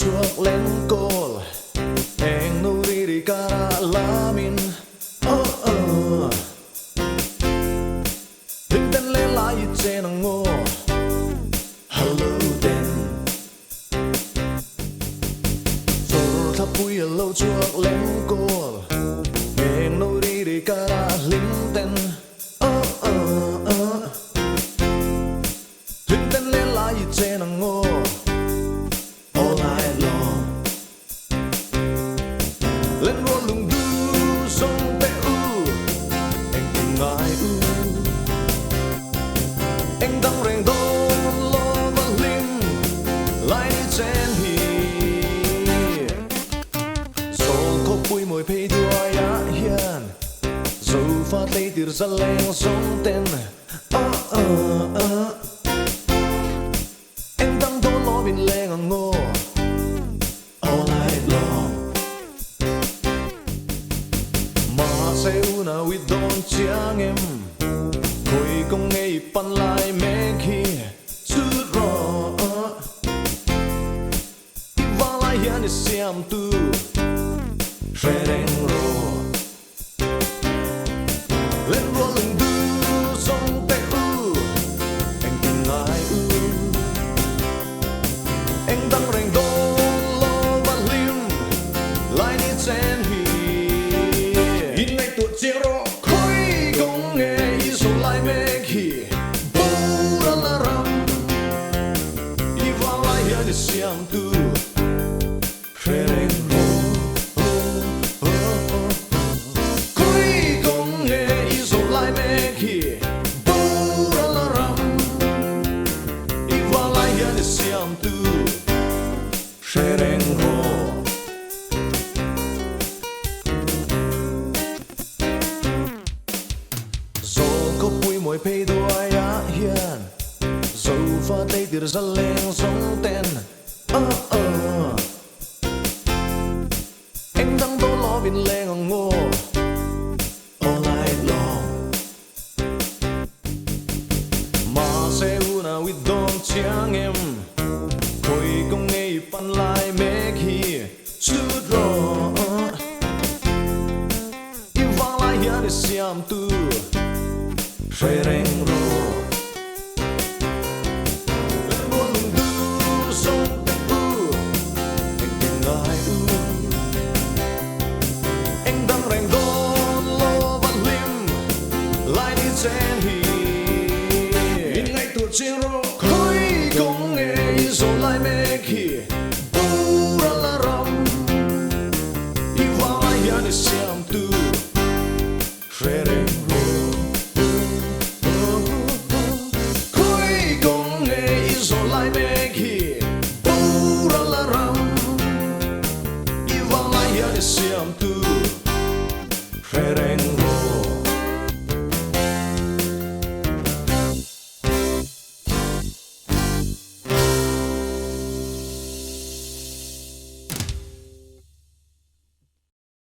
chuộc lên cồn hẹn nụ đi đi cara lamin Linh tên lên lại trên nắng ngô Hello tên rồi thắp bụi lâu chuộc lên cồn hẹn nụ đi đi cara linh tên Linh tên lên lại trên nắng ngô lên luôn lùng du sông tê anh tìm ngài anh đang rèn đôn lo và lim lại đi trên hi rồi có bụi mùi phê đua ya hiền rồi phát lấy từ ra lên sông tên anh đang đôn lo bên lên ngang ngô Una with don chiang em Khôi công nghệ pan lại mẹ khi Chú rõ Và lại hiện để xem tu Rê đen rô Lên vô lưng tư Sông tê anh tìm ngài anh đang rèn đôn lo và lim lại đi trên hi in này tuột chia rõ khói công nghệ iso lại mê khi bù ra la ram i vào lại hiện để xem tu rê đen rô khói công nghệ iso lại mê khi bù ra la ram i vào lại hiện để xem tu rê đen rô mùi phê đua ya hiền dẫu phát lấy từ ra lên sông tên